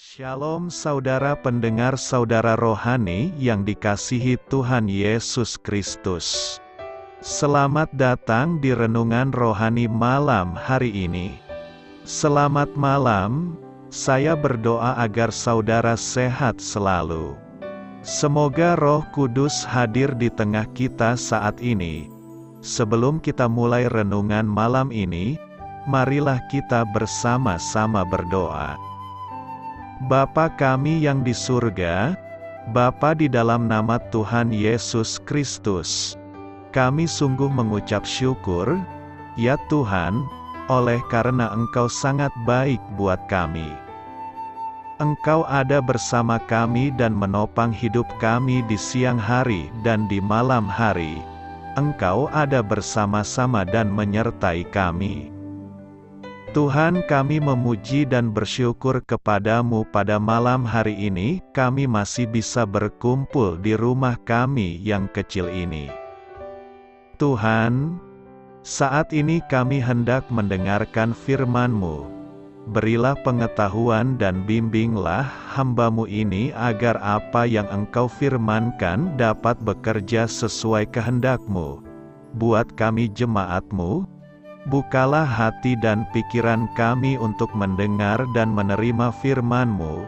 Shalom saudara pendengar saudara rohani yang dikasihi Tuhan Yesus Kristus. Selamat datang di Renungan Rohani malam hari ini. Selamat malam, saya berdoa agar saudara sehat selalu. Semoga Roh Kudus hadir di tengah kita saat ini. Sebelum kita mulai renungan malam ini, marilah kita bersama-sama berdoa. Bapa kami yang di surga, Bapa di dalam nama Tuhan Yesus Kristus, kami sungguh mengucap syukur, ya Tuhan, oleh karena Engkau sangat baik buat kami. Engkau ada bersama kami dan menopang hidup kami di siang hari dan di malam hari. Engkau ada bersama-sama dan menyertai kami. Tuhan, kami memuji dan bersyukur kepadamu pada malam hari ini, kami masih bisa berkumpul di rumah kami yang kecil ini. Tuhan, saat ini kami hendak mendengarkan firman-Mu. Berilah pengetahuan dan bimbinglah hamba-Mu ini agar apa yang Engkau firmankan dapat bekerja sesuai kehendak-Mu. Buat kami jemaat-Mu, bukalah hati dan pikiran kami untuk mendengar dan menerima firman-Mu.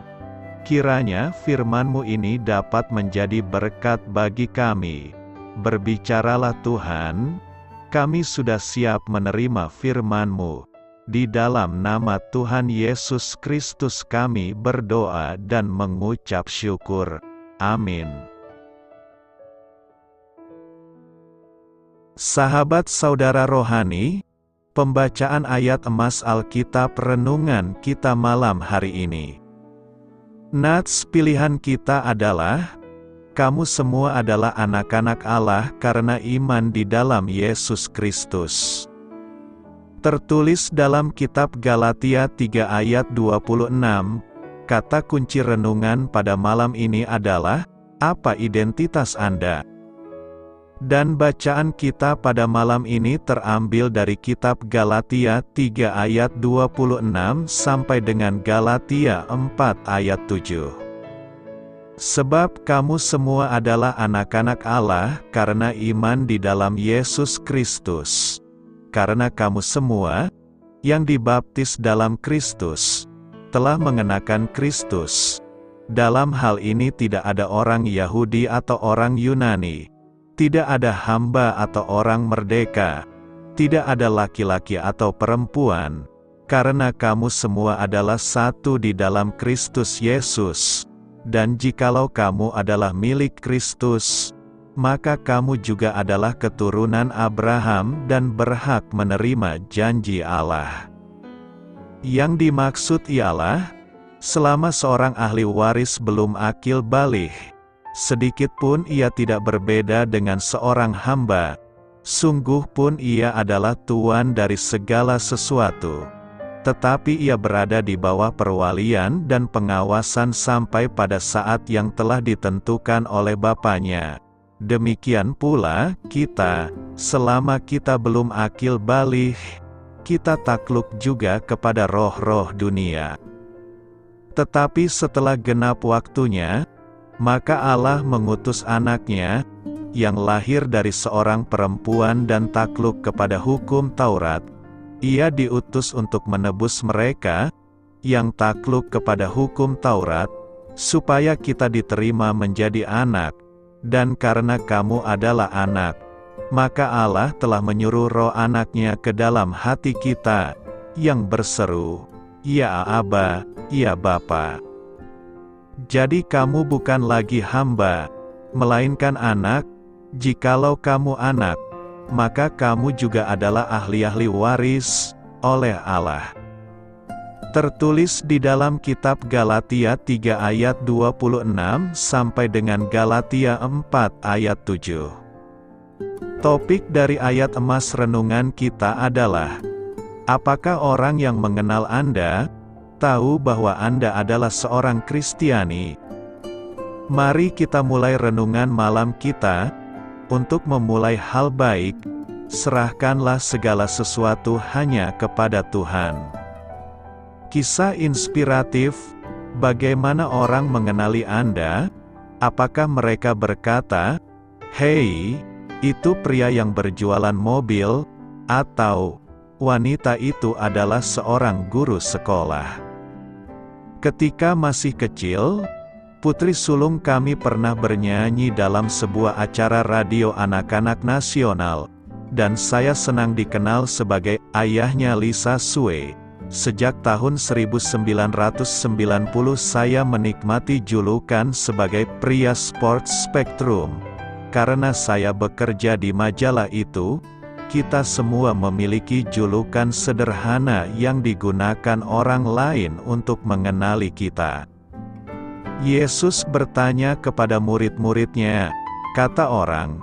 Kiranya firman-Mu ini dapat menjadi berkat bagi kami. Berbicaralah Tuhan, kami sudah siap menerima firman-Mu. Di dalam nama Tuhan Yesus Kristus kami berdoa dan mengucap syukur. Amin. Sahabat saudara rohani, pembacaan ayat emas Alkitab renungan kita malam hari ini. Nats pilihan kita adalah, kamu semua adalah anak-anak Allah karena iman di dalam Yesus Kristus. Tertulis dalam kitab Galatia 3 ayat 26, kata kunci renungan pada malam ini adalah, apa identitas Anda? Dan bacaan kita pada malam ini terambil dari kitab Galatia 3 ayat 26 sampai dengan Galatia 4 ayat 7. Sebab kamu semua adalah anak-anak Allah karena iman di dalam Yesus Kristus. Karena kamu semua, yang dibaptis dalam Kristus, telah mengenakan Kristus. Dalam hal ini tidak ada orang Yahudi atau orang Yunani. Tidak ada hamba atau orang merdeka, tidak ada laki-laki atau perempuan, karena kamu semua adalah satu di dalam Kristus Yesus. Dan jikalau kamu adalah milik Kristus, maka kamu juga adalah keturunan Abraham dan berhak menerima janji Allah. Yang dimaksud ialah, selama seorang ahli waris belum akil baligh, sedikit pun ia tidak berbeda dengan seorang hamba, sungguh pun ia adalah tuan dari segala sesuatu. Tetapi ia berada di bawah perwalian dan pengawasan sampai pada saat yang telah ditentukan oleh Bapanya. Demikian pula, kita, selama kita belum akil baligh, kita takluk juga kepada roh-roh dunia. Tetapi setelah genap waktunya, maka Allah mengutus anaknya, yang lahir dari seorang perempuan dan takluk kepada hukum Taurat. Ia diutus untuk menebus mereka, yang takluk kepada hukum Taurat, supaya kita diterima menjadi anak. Dan karena kamu adalah anak, maka Allah telah menyuruh roh anaknya ke dalam hati kita, yang berseru, Ya Aba, Ya Bapa. Jadi kamu bukan lagi hamba, melainkan anak. Jikalau kamu anak, maka kamu juga adalah ahli-ahli waris oleh Allah. Tertulis di dalam kitab Galatia 3 ayat 26 sampai dengan Galatia 4 ayat 7. Topik dari ayat emas renungan kita adalah, apakah orang yang mengenal Anda tahu bahwa Anda adalah seorang Kristiani? Mari kita mulai renungan malam kita. Untuk memulai hal baik, serahkanlah segala sesuatu hanya kepada Tuhan. Kisah inspiratif, Bagaimana orang mengenali Anda? Apakah mereka berkata, "Hei, itu pria yang berjualan mobil," atau "Wanita itu adalah seorang guru sekolah"? Ketika masih kecil, putri sulung kami pernah bernyanyi dalam sebuah acara radio anak-anak nasional, dan saya senang dikenal sebagai ayahnya Lisa Sue. Sejak tahun 1990 saya menikmati julukan sebagai pria Sports Spectrum. Karena saya bekerja di majalah itu, kita semua memiliki julukan sederhana yang digunakan orang lain untuk mengenali kita. Yesus bertanya kepada murid-muridnya, kata orang,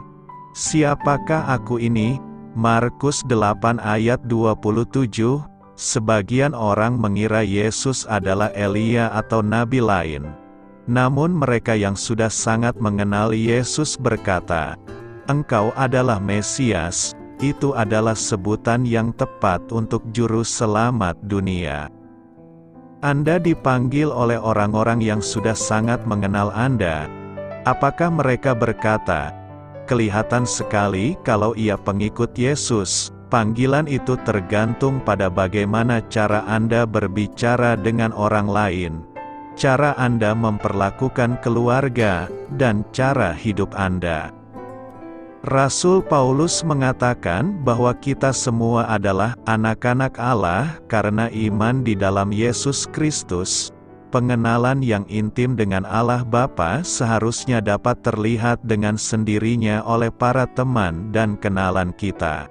"Siapakah aku ini?" Markus 8 ayat 27. Sebagian orang mengira Yesus adalah Elia atau nabi lain. Namun mereka yang sudah sangat mengenal Yesus berkata, "Engkau adalah Mesias." Itu adalah sebutan yang tepat untuk juru selamat dunia. Anda dipanggil oleh orang-orang yang sudah sangat mengenal Anda. Apakah mereka berkata, "Kelihatan sekali kalau ia pengikut Yesus"? Panggilan itu tergantung pada bagaimana cara Anda berbicara dengan orang lain, cara Anda memperlakukan keluarga, dan cara hidup Anda. Rasul Paulus mengatakan bahwa kita semua adalah anak-anak Allah karena iman di dalam Yesus Kristus. Pengenalan yang intim dengan Allah Bapa seharusnya dapat terlihat dengan sendirinya oleh para teman dan kenalan kita.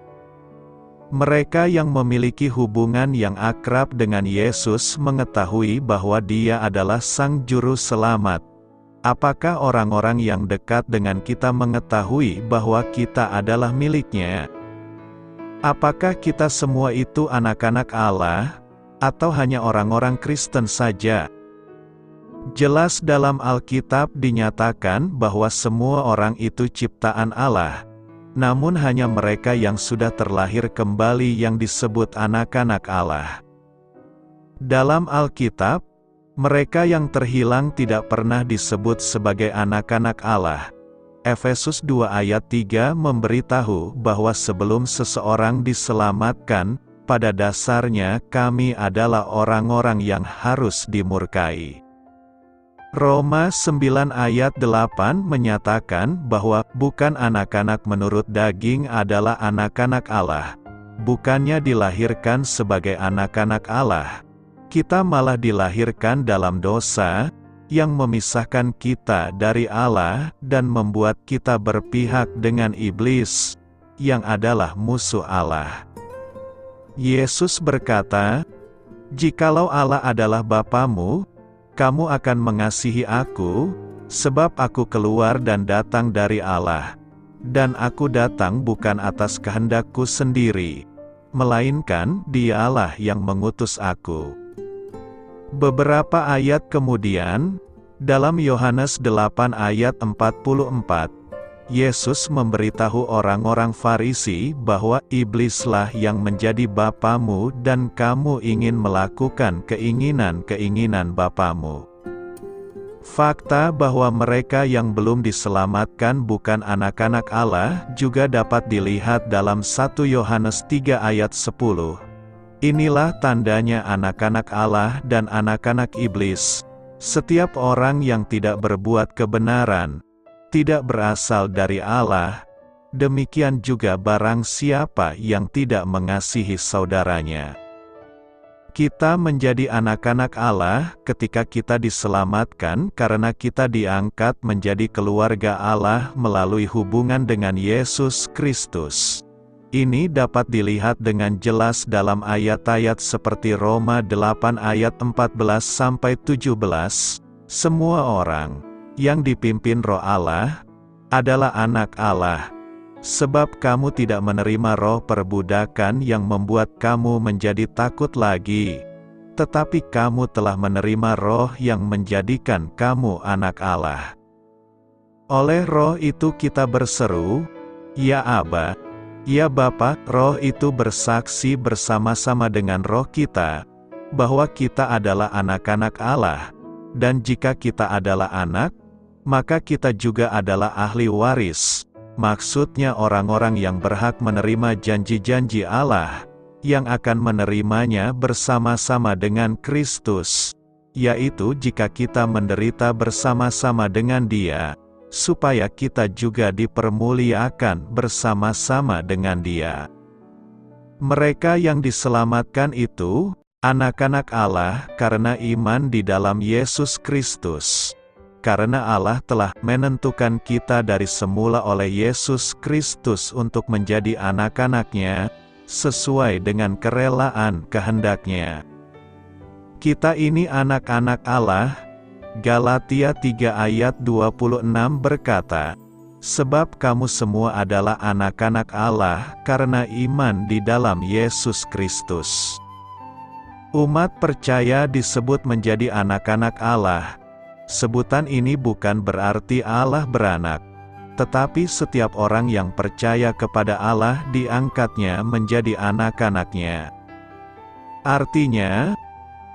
Mereka yang memiliki hubungan yang akrab dengan Yesus mengetahui bahwa Dia adalah Sang Juru Selamat. Apakah orang-orang yang dekat dengan kita mengetahui bahwa kita adalah milik-Nya? Apakah kita semua itu anak-anak Allah, atau hanya orang-orang Kristen saja? Jelas dalam Alkitab dinyatakan bahwa semua orang itu ciptaan Allah. Namun hanya mereka yang sudah terlahir kembali yang disebut anak-anak Allah. Dalam Alkitab, mereka yang terhilang tidak pernah disebut sebagai anak-anak Allah. Efesus 2 ayat 3 memberitahu bahwa sebelum seseorang diselamatkan, pada dasarnya kami adalah orang-orang yang harus dimurkai. Roma 9 ayat 8 menyatakan bahwa bukan anak-anak menurut daging adalah anak-anak Allah. Bukannya dilahirkan sebagai anak-anak Allah. Kita malah dilahirkan dalam dosa, yang memisahkan kita dari Allah dan membuat kita berpihak dengan iblis, yang adalah musuh Allah. Yesus berkata, "Jikalau Allah adalah Bapamu, kamu akan mengasihi aku, sebab aku keluar dan datang dari Allah. Dan aku datang bukan atas kehendakku sendiri, melainkan Dialah yang mengutus aku." Beberapa ayat kemudian, dalam Yohanes 8 ayat 44, Yesus memberitahu orang-orang Farisi bahwa iblislah yang menjadi bapamu dan kamu ingin melakukan keinginan-keinginan bapamu. Fakta bahwa mereka yang belum diselamatkan bukan anak-anak Allah juga dapat dilihat dalam 1 Yohanes 3 ayat 10. Inilah tandanya anak-anak Allah dan anak-anak iblis. Setiap orang yang tidak berbuat kebenaran, tidak berasal dari Allah, demikian juga barang siapa yang tidak mengasihi saudaranya. Kita menjadi anak-anak Allah ketika kita diselamatkan karena kita diangkat menjadi keluarga Allah melalui hubungan dengan Yesus Kristus. Ini dapat dilihat dengan jelas dalam ayat-ayat seperti Roma 8 ayat 14-17. Semua orang yang dipimpin Roh Allah adalah anak Allah. Sebab kamu tidak menerima roh perbudakan yang membuat kamu menjadi takut lagi, tetapi kamu telah menerima roh yang menjadikan kamu anak Allah. Oleh roh itu kita berseru, "Ya Aba, ya Bapa." Roh itu bersaksi bersama-sama dengan roh kita, bahwa kita adalah anak-anak Allah. Dan jika kita adalah anak, maka kita juga adalah ahli waris. Maksudnya orang-orang yang berhak menerima janji-janji Allah, yang akan menerimanya bersama-sama dengan Kristus, yaitu jika kita menderita bersama-sama dengan Dia, supaya kita juga dipermuliakan bersama-sama dengan Dia. Mereka yang diselamatkan itu, anak-anak Allah karena iman di dalam Yesus Kristus. Karena Allah telah menentukan kita dari semula oleh Yesus Kristus untuk menjadi anak-anak-Nya, sesuai dengan kerelaan kehendak-Nya. Kita ini anak-anak Allah. Galatia 3 ayat 26 berkata, "Sebab kamu semua adalah anak-anak Allah karena iman di dalam Yesus Kristus." Umat percaya disebut menjadi anak-anak Allah. Sebutan ini bukan berarti Allah beranak, tetapi setiap orang yang percaya kepada Allah diangkatnya menjadi anak-anak-Nya. Artinya,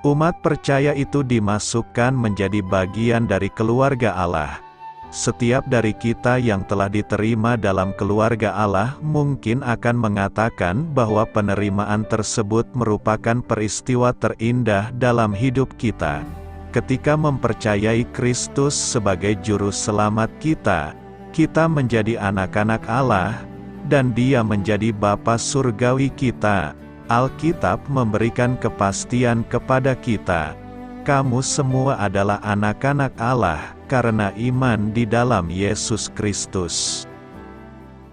umat percaya itu dimasukkan menjadi bagian dari keluarga Allah. Setiap dari kita yang telah diterima dalam keluarga Allah mungkin akan mengatakan bahwa penerimaan tersebut merupakan peristiwa terindah dalam hidup kita. Ketika mempercayai Kristus sebagai juru selamat kita, kita menjadi anak-anak Allah, dan Dia menjadi Bapa surgawi kita. Alkitab memberikan kepastian kepada kita. Kamu semua adalah anak-anak Allah, karena iman di dalam Yesus Kristus.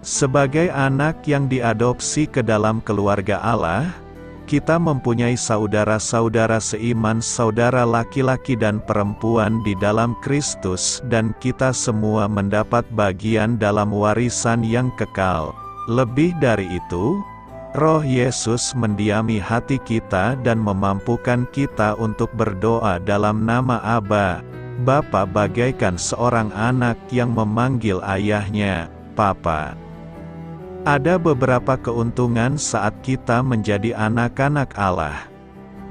Sebagai anak yang diadopsi ke dalam keluarga Allah, kita mempunyai saudara-saudara seiman, saudara laki-laki dan perempuan di dalam Kristus, dan kita semua mendapat bagian dalam warisan yang kekal. Lebih dari itu, Roh Yesus mendiami hati kita dan memampukan kita untuk berdoa dalam nama Aba, Bapa, bagaikan seorang anak yang memanggil ayahnya, Papa. Ada beberapa keuntungan saat kita menjadi anak-anak Allah.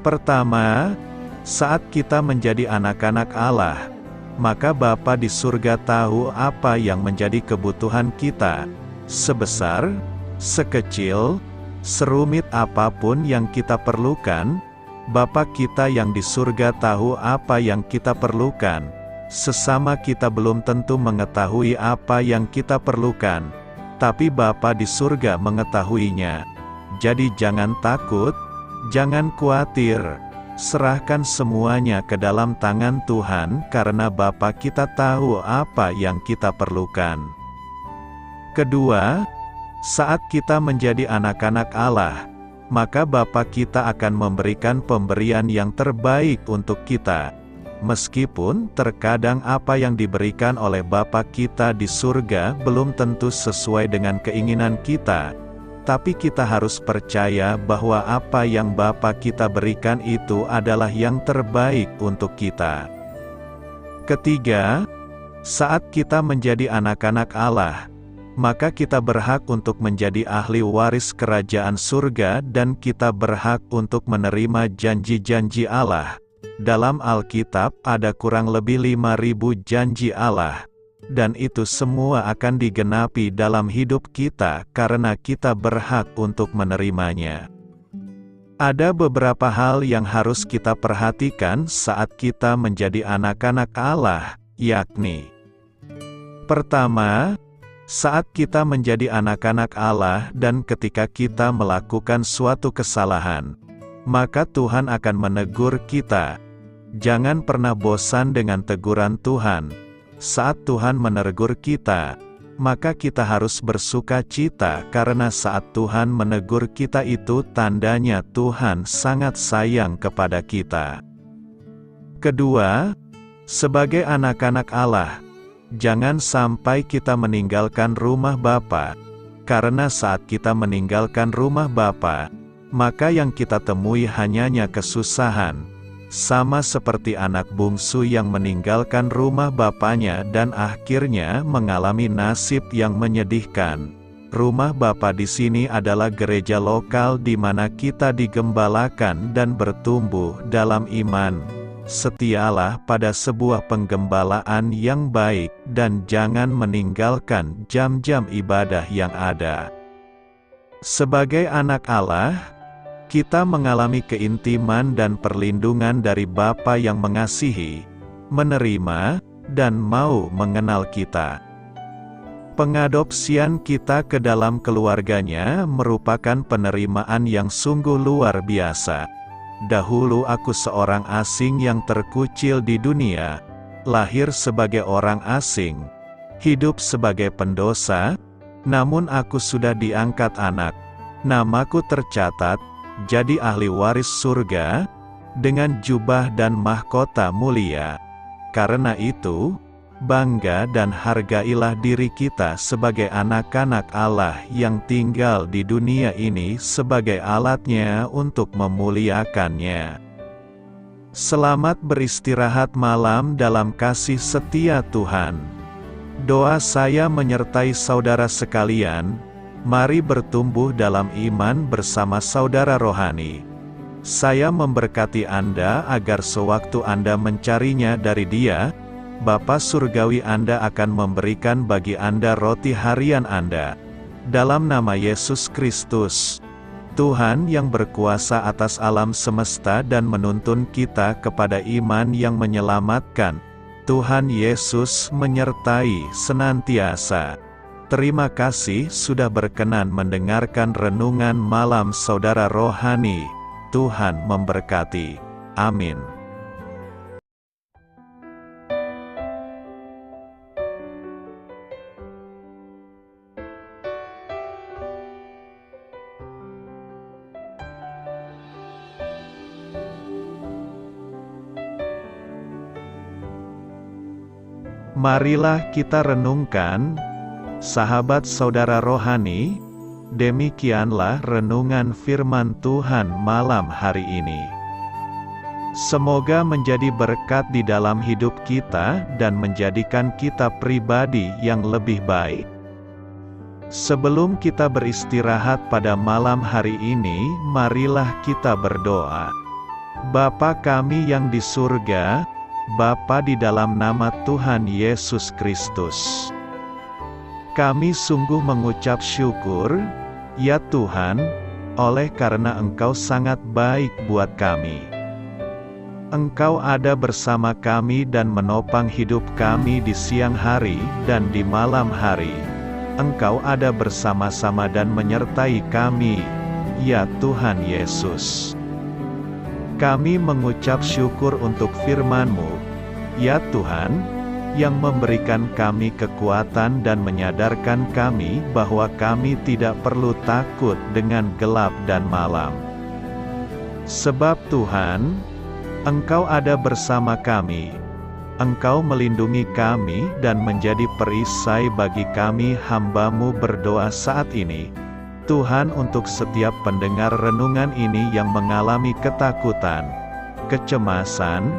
Pertama, saat kita menjadi anak-anak Allah, maka Bapa di surga tahu apa yang menjadi kebutuhan kita. Sebesar, sekecil, serumit apapun yang kita perlukan, Bapa kita yang di surga tahu apa yang kita perlukan. Sesama kita belum tentu mengetahui apa yang kita perlukan, tapi Bapa di surga mengetahuinya. Jadi jangan takut, jangan khawatir, serahkan semuanya ke dalam tangan Tuhan karena Bapa kita tahu apa yang kita perlukan. Kedua, saat kita menjadi anak-anak Allah, maka Bapa kita akan memberikan pemberian yang terbaik untuk kita. Meskipun terkadang apa yang diberikan oleh Bapa kita di surga belum tentu sesuai dengan keinginan kita, tapi kita harus percaya bahwa apa yang Bapa kita berikan itu adalah yang terbaik untuk kita. Ketiga, saat kita menjadi anak-anak Allah, maka kita berhak untuk menjadi ahli waris kerajaan surga dan kita berhak untuk menerima janji-janji Allah. Dalam Alkitab ada kurang lebih 5.000 janji Allah, dan itu semua akan digenapi dalam hidup kita karena kita berhak untuk menerimanya. Ada beberapa hal yang harus kita perhatikan saat kita menjadi anak-anak Allah, yakni: pertama, saat kita menjadi anak-anak Allah dan ketika kita melakukan suatu kesalahan, maka Tuhan akan menegur kita. Jangan pernah bosan dengan teguran Tuhan. Saat Tuhan menegur kita, maka kita harus bersuka cita karena saat Tuhan menegur kita itu tandanya Tuhan sangat sayang kepada kita. Kedua, sebagai anak-anak Allah, jangan sampai kita meninggalkan rumah Bapa, karena saat kita meninggalkan rumah Bapa, maka yang kita temui hanya kesusahan. Sama seperti anak bungsu yang meninggalkan rumah bapaknya dan akhirnya mengalami nasib yang menyedihkan. Rumah Bapa di sini adalah gereja lokal di mana kita digembalakan dan bertumbuh dalam iman. setialah pada sebuah penggembalaan yang baik dan jangan meninggalkan jam-jam ibadah yang ada. Sebagai anak Allah, kita mengalami keintiman dan perlindungan dari Bapa yang mengasihi, menerima, dan mau mengenal kita. Pengadopsian kita ke dalam keluarganya merupakan penerimaan yang sungguh luar biasa. Dahulu aku seorang asing yang terkucil di dunia, lahir sebagai orang asing, hidup sebagai pendosa, namun aku sudah diangkat anak, namaku tercatat, jadi ahli waris surga, dengan jubah dan mahkota mulia. Karena itu, bangga dan hargailah diri kita sebagai anak-anak Allah yang tinggal di dunia ini sebagai alatnya untuk memuliakannya. Selamat beristirahat malam dalam kasih setia Tuhan. Doa saya menyertai saudara sekalian, mari bertumbuh dalam iman bersama saudara rohani. Saya memberkati Anda agar sewaktu Anda mencarinya dari Dia, Bapa Surgawi Anda akan memberikan bagi Anda roti harian Anda. Dalam nama Yesus Kristus, Tuhan yang berkuasa atas alam semesta dan menuntun kita kepada iman yang menyelamatkan, Tuhan Yesus menyertai senantiasa. Terima kasih sudah berkenan mendengarkan renungan malam saudara rohani. Tuhan memberkati. Amin. Marilah kita renungkan, sahabat saudara rohani, demikianlah renungan firman Tuhan malam hari ini. Semoga menjadi berkat di dalam hidup kita dan menjadikan kita pribadi yang lebih baik. Sebelum kita beristirahat pada malam hari ini, marilah kita berdoa. Bapa kami yang di surga, Bapa di dalam nama Tuhan Yesus Kristus, kami sungguh mengucap syukur, ya Tuhan, oleh karena Engkau sangat baik buat kami. Engkau ada bersama kami dan menopang hidup kami di siang hari dan di malam hari. Engkau ada bersama-sama dan menyertai kami, ya Tuhan Yesus. Kami mengucap syukur untuk firman-Mu, ya Tuhan, yang memberikan kami kekuatan dan menyadarkan kami bahwa kami tidak perlu takut dengan gelap dan malam. Sebab Tuhan, Engkau ada bersama kami. Engkau melindungi kami dan menjadi perisai bagi kami hamba-Mu berdoa saat ini. Tuhan, untuk setiap pendengar renungan ini yang mengalami ketakutan, kecemasan,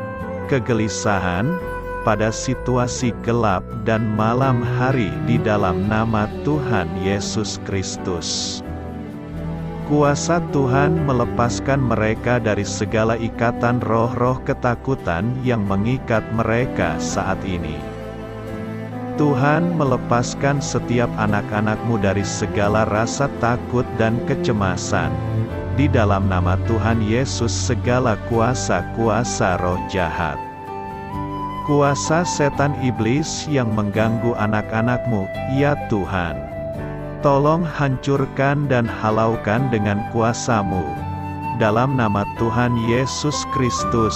kegelisahan, pada situasi gelap dan malam hari di dalam nama Tuhan Yesus Kristus. Kuasa Tuhan melepaskan mereka dari segala ikatan roh-roh ketakutan yang mengikat mereka saat ini. Tuhan melepaskan setiap anak-anak-Mu dari segala rasa takut dan kecemasan. Di dalam nama Tuhan Yesus segala kuasa-kuasa roh jahat, kuasa setan iblis yang mengganggu anak-anak-Mu, ya Tuhan, tolong hancurkan dan halaukan dengan kuasa-Mu. Dalam nama Tuhan Yesus Kristus,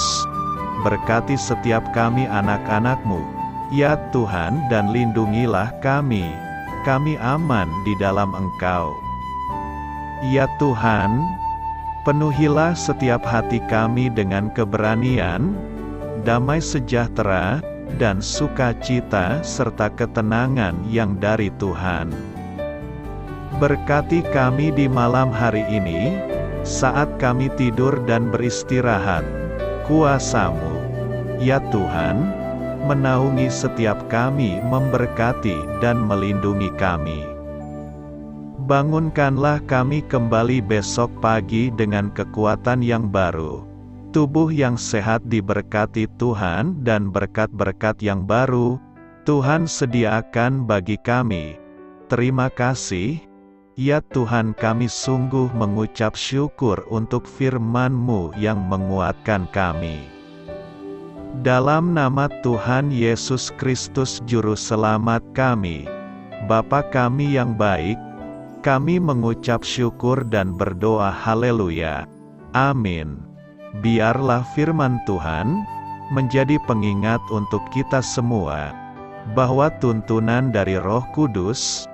berkati setiap kami anak-anak-Mu, ya Tuhan, dan lindungilah kami aman di dalam Engkau. Ya Tuhan, penuhilah setiap hati kami dengan keberanian, damai sejahtera, dan sukacita serta ketenangan yang dari Tuhan. Berkati kami di malam hari ini, saat kami tidur dan beristirahat. Kuasa-Mu, ya Tuhan, menaungi setiap kami, memberkati dan melindungi kami. Bangunkanlah kami kembali besok pagi dengan kekuatan yang baru. Tubuh yang sehat diberkati Tuhan dan berkat-berkat yang baru, Tuhan sediakan bagi kami. Terima kasih, ya Tuhan, kami sungguh mengucap syukur untuk firman-Mu yang menguatkan kami. Dalam nama Tuhan Yesus Kristus Juru Selamat kami, Bapa kami yang baik, kami mengucap syukur dan berdoa haleluya. Amin. Biarlah firman Tuhan menjadi pengingat untuk kita semua, bahwa tuntunan dari Roh Kudus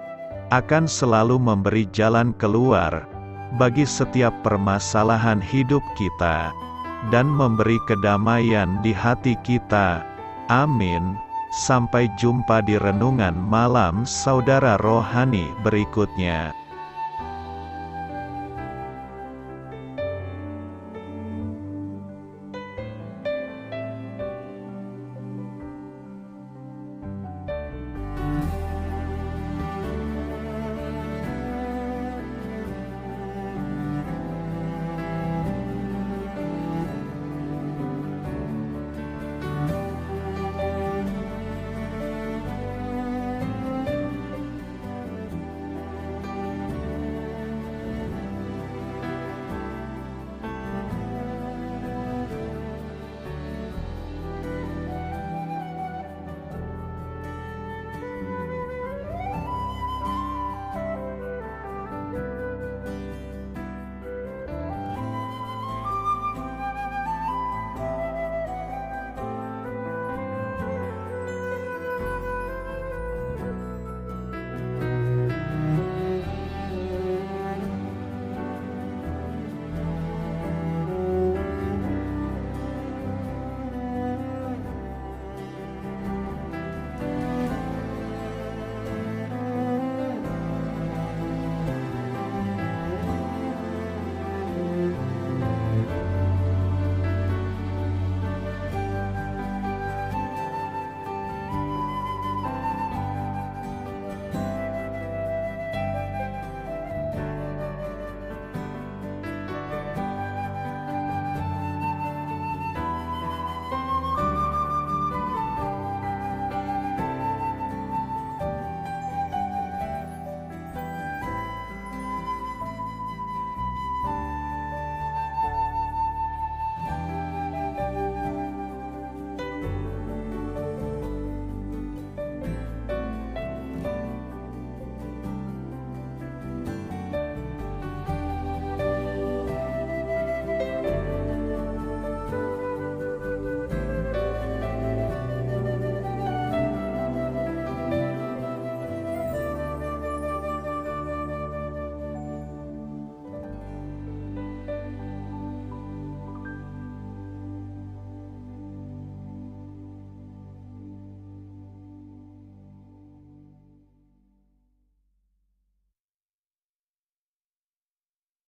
akan selalu memberi jalan keluar bagi setiap permasalahan hidup kita, dan memberi kedamaian di hati kita. Amin. Sampai jumpa di renungan malam saudara rohani berikutnya.